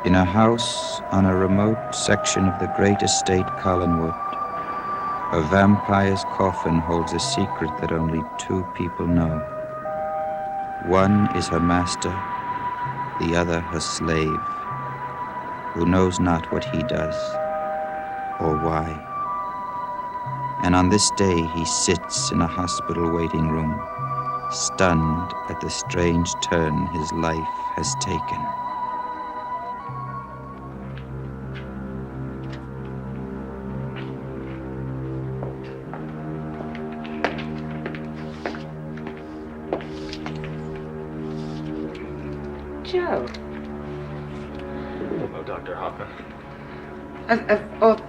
In a house on a remote section of the great estate Collinwood, a vampire's coffin holds a secret that only two people know. One is her master, the other her slave, who knows not what he does or why. And on this day he sits in a hospital waiting room, stunned at the strange turn his life has taken. Joe. Hello, Dr. Hoffman. Have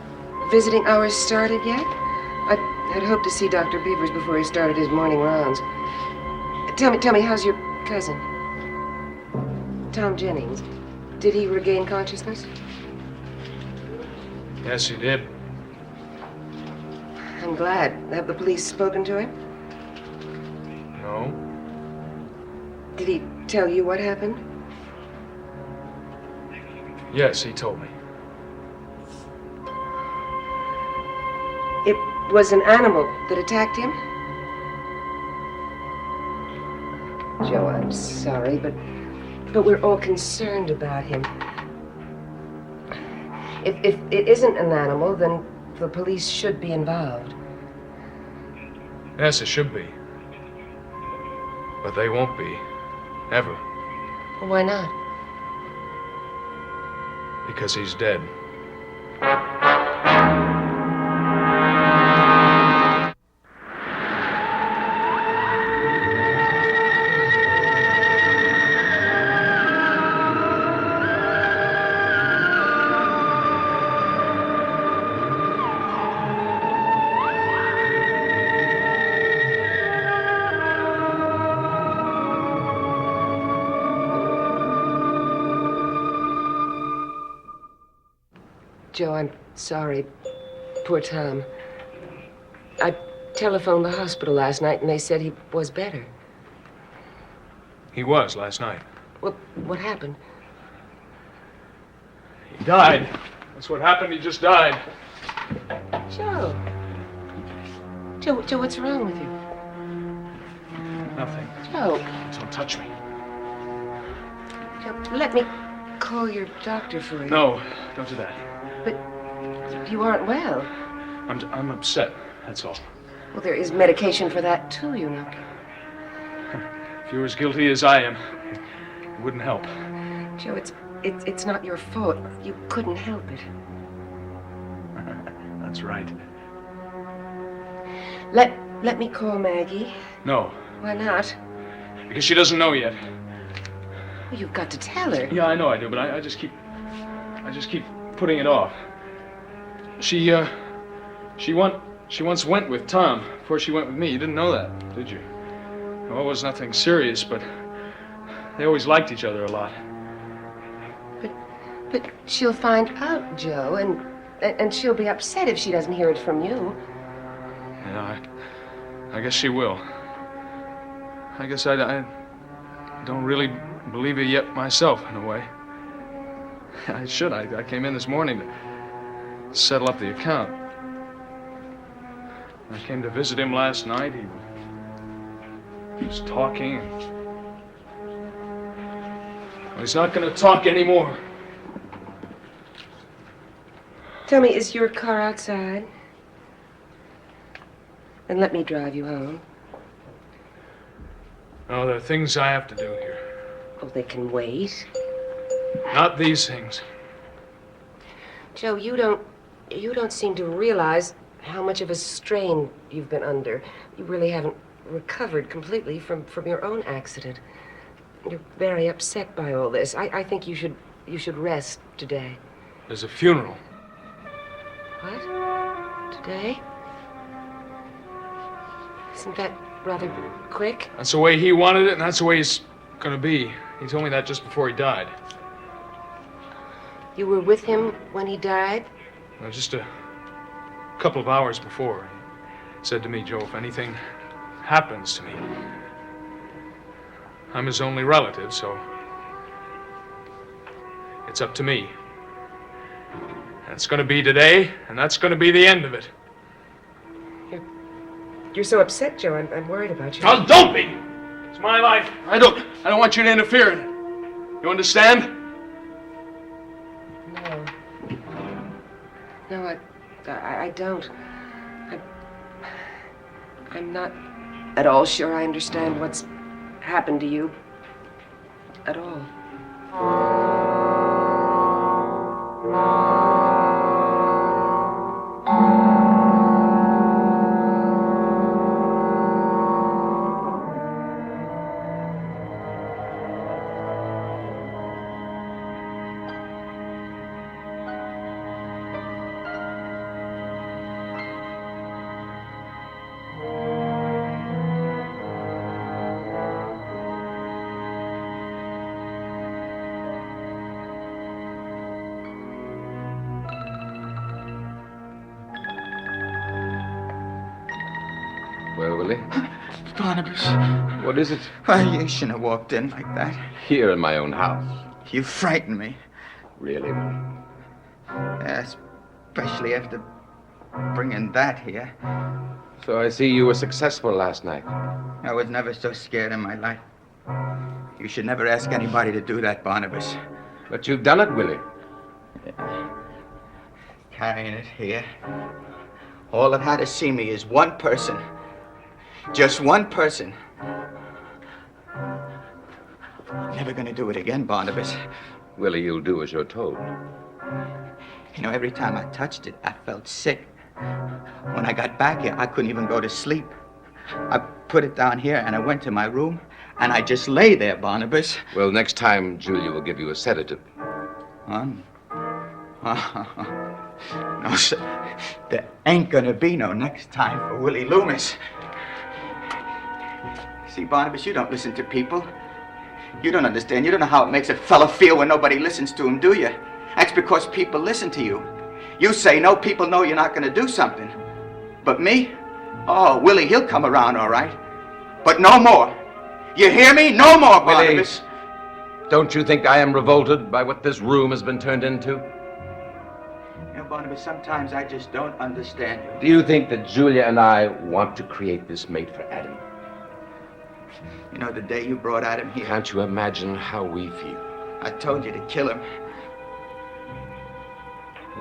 visiting hours started yet? I had hoped to see Dr. Beavers before he started his morning rounds. Tell me, how's your cousin? Tom Jennings. Did he regain consciousness? Yes, he did. I'm glad. Have the police spoken to him? No. Did he tell you what happened? Yes, he told me. It was an animal that attacked him? Joe, I'm sorry, but we're all concerned about him. If it isn't an animal, then the police should be involved. Yes, it should be. But they won't be. Ever. Well, why not? Because he's dead. Joe, I'm sorry. Poor Tom. I telephoned the hospital last night and they said he was better. He was last night. Well, what happened? He died. That's what happened. He just died. Joe. Joe, what's wrong with you? Nothing. Joe. Don't touch me. Joe, let me call your doctor for you. No, don't do that. But you aren't well. I'm upset, that's all. Well, there is medication for that, too, you know. If you were as guilty as I am, it wouldn't help. Joe, it's not your fault. You couldn't help it. That's right. Let me call Maggie. No, Why not? because she doesn't know yet. Well, you've got to tell her. Yeah, I know I do, but I just keep putting it off. She once went with Tom before she went with me. You didn't know that, did you? Well, it was nothing serious, but they always liked each other a lot. But she'll find out, Joe, and she'll be upset if she doesn't hear it from you. Yeah, I guess she will. I guess I don't really believe it yet myself, in a way. I should. I came in this morning to settle up the account. I came to visit him last night. He was talking. Well, he's not going to talk anymore. Tell me, is your car outside? And let me drive you home. No, there are things I have to do here. Oh, they can wait. Not these things. Joe, you don't seem to realize how much of a strain you've been under. You really haven't recovered completely from your own accident. You're very upset by all this. I think you should rest today. There's a funeral. What? Today? Isn't that rather quick? That's the way he wanted it, and that's the way it's gonna be. He told me that just before he died. You were with him when he died? Well, just a couple of hours before. He said to me, Joe, if anything happens to me, I'm his only relative, so It's up to me. And it's going to be today, and that's going to be the end of it. You're so upset, Joe. I'm worried about you. Well, don't be! It's my life. I don't want you to interfere in it. You understand? No. No, I don't. I'm not at all sure I understand what's happened to you. At all. Well, Willie? Barnabas. What is it? Why, you shouldn't have walked in like that. Here in my own house. You frightened me. Really, Willie? Especially after bringing that here. So I see you were successful last night. I was never so scared in my life. You should never ask anybody to do that, Barnabas. But you've done it, Willie. Carrying it here. All that had to see me is one person. Just one person. Never gonna do it again, Barnabas. Willie, you'll do as you're told. You know, every time I touched it, I felt sick. When I got back here, I couldn't even go to sleep. I put it down here and I went to my room and I just lay there, Barnabas. Well, next time, Julia will give you a sedative. Huh? No, sir. There ain't gonna be no next time for Willie Loomis. See, Barnabas, you don't listen to people. You don't understand. You don't know how it makes a fella feel when nobody listens to him, do you? That's because people listen to you. You say no, people know you're not gonna do something. But me? Oh, Willie, he'll come around all right. But no more. You hear me? No more, Barnabas. Willie, don't you think I am revolted by what this room has been turned into? You know, Barnabas, sometimes I just don't understand you. Do you think that Julia and I want to create this mate for Adam? You know, the day you brought Adam here, Can't you imagine how we feel? I told you to kill him.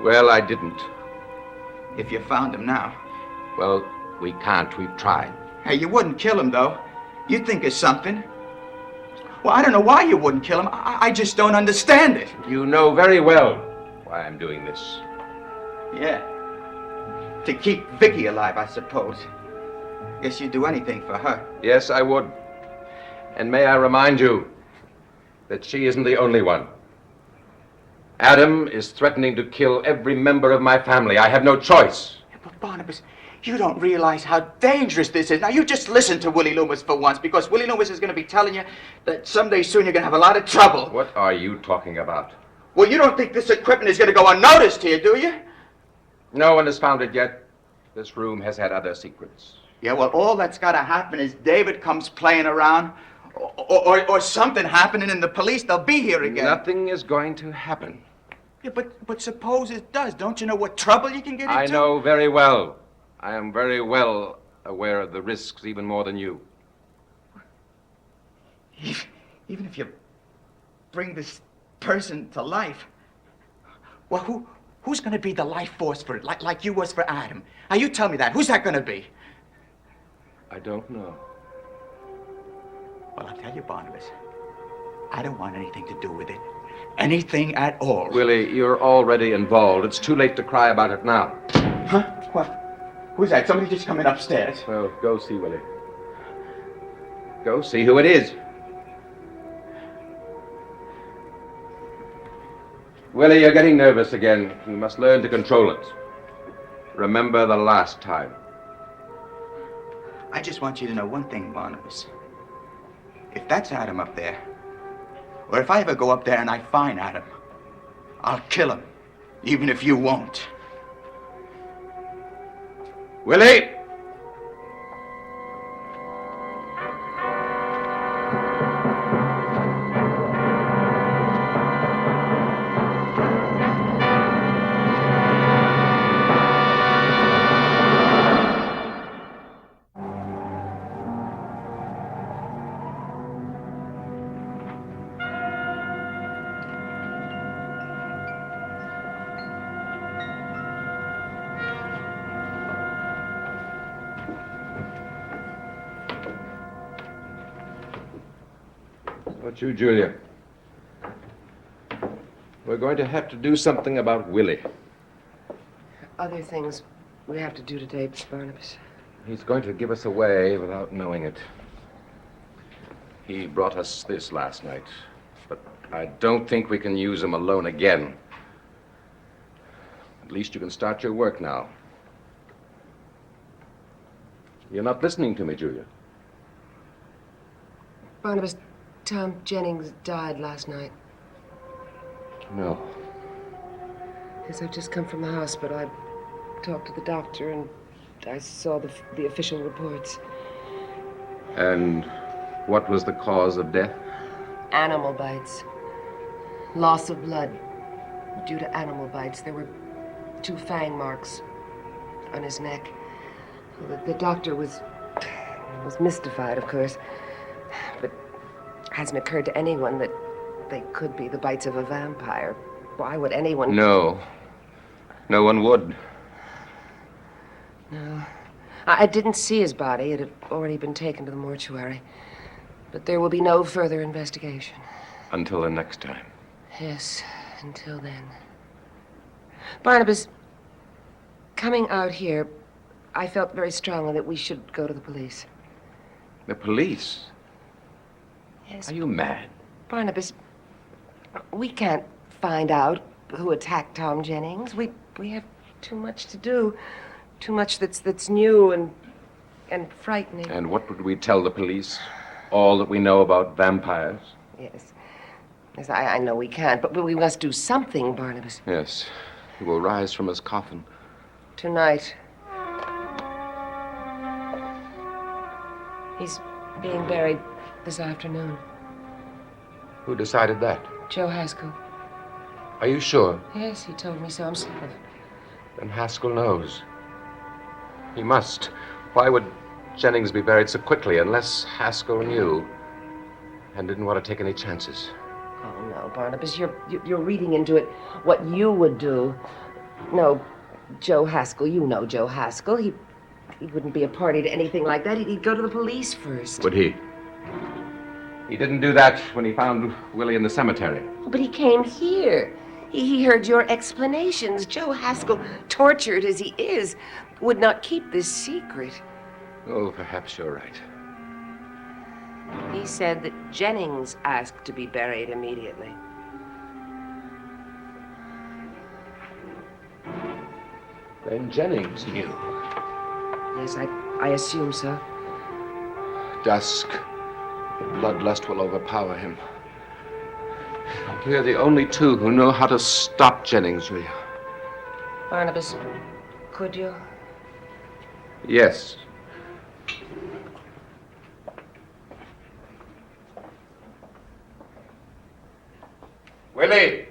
Well, I didn't. If you found him now. Well, we can't. We've tried. Hey, you wouldn't kill him, though. You'd think of something. Well, I don't know why you wouldn't kill him. I just don't understand it. You know very well why I'm doing this. Yeah. To keep Vicky alive, I suppose. Guess you'd do anything for her. Yes, I would. And may I remind you that she isn't the only one. Adam is threatening to kill every member of my family. I have no choice. Yeah, but Barnabas, you don't realize how dangerous this is. Now, you just listen to Willie Loomis for once, because Willie Loomis is going to be telling you that someday soon you're going to have a lot of trouble. What are you talking about? Well, you don't think this equipment is going to go unnoticed here, do you? No one has found it yet. This room has had other secrets. Yeah, well, all that's got to happen is David comes playing around, or something happening, and the police, they'll be here again. Nothing is going to happen. Yeah, but suppose it does. Don't you know what trouble you can get into? I know very well. I am very well aware of the risks, even more than you. Even if you bring this person to life, well, who's going to be the life force for it, like you was for Adam? Now, you tell me that. Who's that going to be? I don't know. Well, I'll tell you, Barnabas, I don't want anything to do with it. Anything at all. Willie, you're already involved. It's too late to cry about it now. Huh? What? Who's that? Somebody just coming upstairs. Well, go see Willie. Go see who it is. Willie, you're getting nervous again. You must learn to control it. Remember the last time. I just want you to know one thing, Barnabas. If that's Adam up there, or if I ever go up there and I find Adam, I'll kill him, even if you won't. Willie! about you, Julia? We're going to have to do something about Willie. Other things we have to do today, Barnabas. He's going to give us away without knowing it. He brought us this last night, but I don't think we can use him alone again. At least you can start your work now. You're not listening to me, Julia. Barnabas, Tom Jennings died last night. No. Yes, I've just come from the hospital. I talked to the doctor and I saw the official reports. And what was the cause of death? Animal bites. Loss of blood due to animal bites. There were 2 fang marks on his neck. The doctor was mystified, of course. But it hasn't occurred to anyone that they could be the bites of a vampire. Why would anyone... No. No one would. No. I didn't see his body. It had already been taken to the mortuary. But there will be no further investigation. Until the next time. Yes, until then. Barnabas, coming out here, I felt very strongly that we should go to the police. The police? Yes. Are you mad? Barnabas, we can't find out who attacked Tom Jennings. We have too much to do. Too much that's new and frightening. And what would we tell the police? All that we know about vampires? Yes. Yes, I know we can't, but we must do something, Barnabas. Yes. He will rise from his coffin. Tonight. He's being buried this afternoon. Who decided that? Joe Haskell. Are you sure? Yes, he told me so himself. Then Haskell knows. He must. Why would Jennings be buried so quickly unless Haskell knew and didn't want to take any chances? Oh, no, Barnabas, you're reading into it what you would do. No, Joe Haskell, you know Joe Haskell. He wouldn't be a party to anything like that. He'd go to the police first. Would he? He didn't do that when he found Willie in the cemetery. But he came here. He heard your explanations. Joe Haskell, tortured as he is, would not keep this secret. Oh, perhaps you're right. He said that Jennings asked to be buried immediately. Then Jennings knew. Yes, I assume so. Dusk. The bloodlust will overpower him. We're the only 2 who know how to stop Jennings, Julia. Barnabas, could you? Yes. Willie!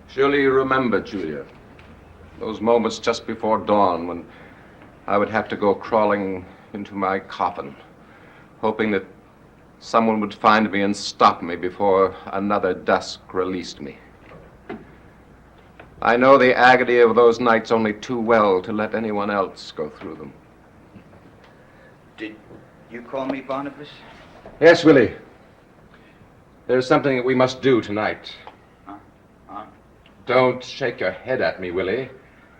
Surely you remember, Julia, those moments just before dawn when I would have to go crawling into my coffin, hoping that someone would find me and stop me before another dusk released me. I know the agony of those nights only too well to let anyone else go through them. Did you call me, Barnabas? Yes, Willie. There's something that we must do tonight. Huh? Don't shake your head at me, Willie.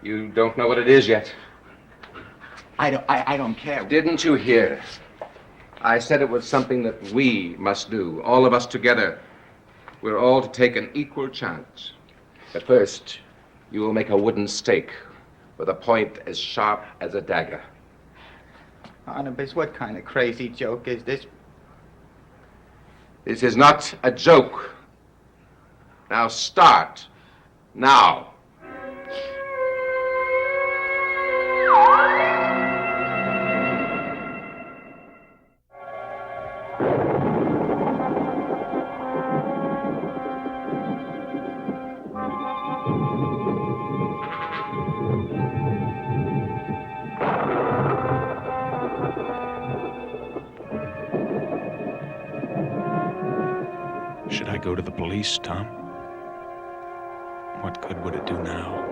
You don't know what it is yet. I don't care. Didn't you hear? I said it was something that we must do, all of us together. We're all to take an equal chance. But first, you will make a wooden stake with a point as sharp as a dagger. Barnabas, what kind of crazy joke is this? This is not a joke. Now start. Now. Should I go to the police, Tom? What good would it do now?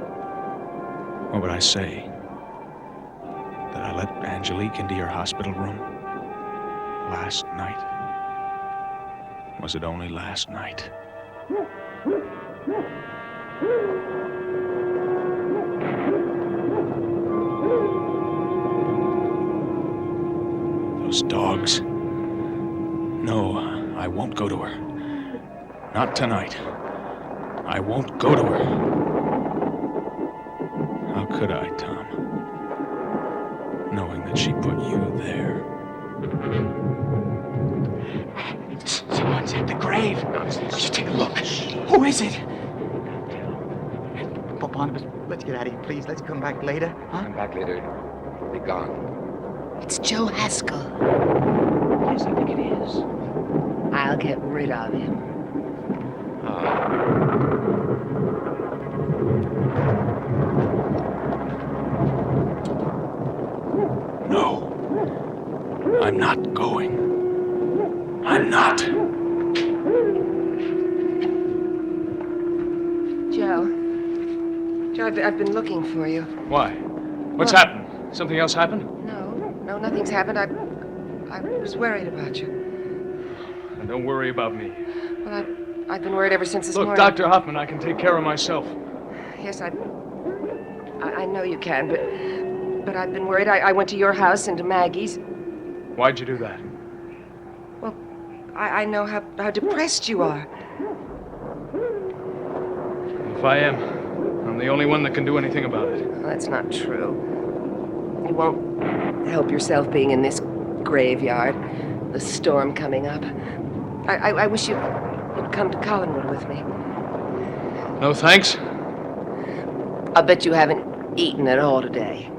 What would I say? That I let Angelique into your hospital room last night? Was it only last night? Those dogs. No, I won't go to her. Not tonight. I won't go to her. How could I, Tom? Knowing that she put you there. Someone's at the grave. Nonsense. Take a look. Who is it? Barnabas, let's get out of here, please. Let's come back later. Huh? Come back later. Be gone. It's Joe Haskell. Yes, I think it is. I'll get rid of him. No. I'm not going. I'm not. Joe. Joe, I've been looking for you. Why? What's happened? Something else happened? No, nothing's happened. I was worried about you. And don't worry about me. Well, I've been worried ever since this Look, morning. Dr. Hoffman, I can take care of myself. Yes, I know you can, but I've been worried. I went to your house and to Maggie's. Why'd you do that? Well, I know how depressed you are. If I am, I'm the only one that can do anything about it. Well, that's not true. You won't help yourself being in this graveyard, the storm coming up. I wish you'd come to Collinwood with me. No thanks? I'll bet you haven't eaten at all today.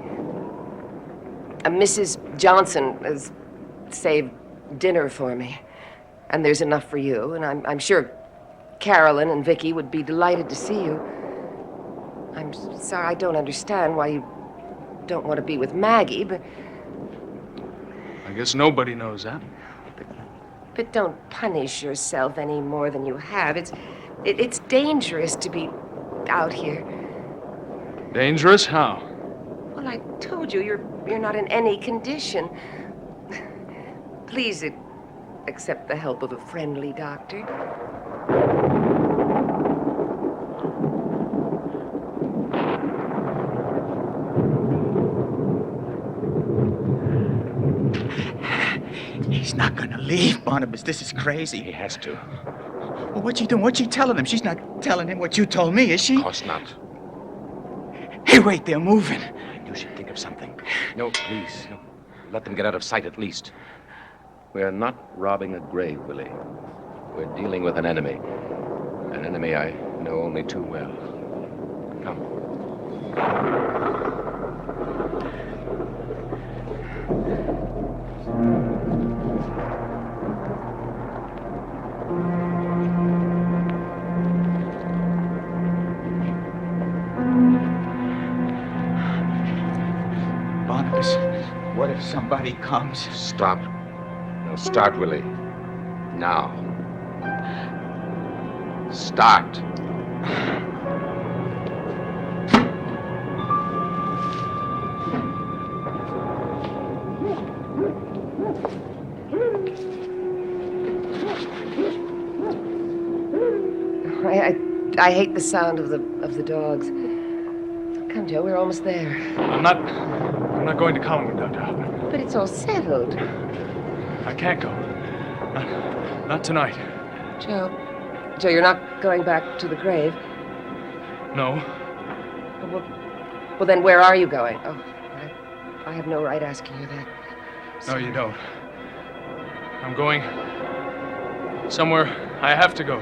Mrs. Johnson has saved dinner for me, and there's enough for you, and I'm sure Carolyn and Vicky would be delighted to see you. I'm sorry, I don't understand why you don't want to be with Maggie, but... I guess nobody knows that. But don't punish yourself any more than you have. It's dangerous to be out here. Dangerous? How? Well, I told you, you're not in any condition. Please accept the help of a friendly doctor. He's not gonna leave, Barnabas. This is crazy. He has to. Well, what's she doing? What's she telling him? She's not telling him what you told me, is she? Of course not. Hey, wait, they're moving. I knew she'd think of something. No, please. No. Let them get out of sight at least. We're not robbing a grave, Willie. We're dealing with an enemy. An enemy I know only too well. Come. Barnabas, what if somebody comes? Stop. No, start, Willie. Now. Start. I hate the sound of the dogs. Come, Joe, we're almost there. I'm not going to Collinwood, Dr. Hoffman. But it's all settled. I can't go. Not tonight. Joe, you're not going back to the grave? No. Well, then where are you going? Oh, I have no right asking you that. No, you don't. I'm going somewhere I have to go.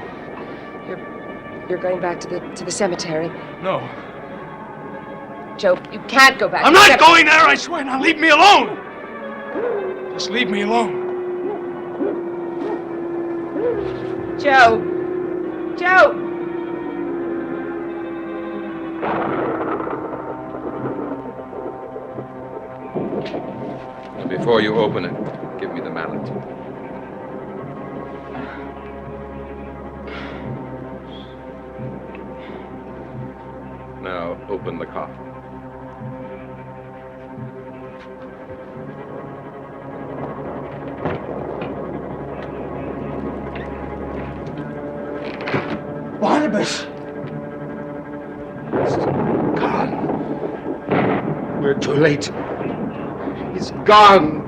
You're going back to the cemetery. No. Joe, you can't go back. I'm not going there, I swear. Now leave me alone. Just leave me alone. Joe! Before you open it, give me the mallet. Now open the coffin. Barnabas! It's gone. We're too late. He's gone.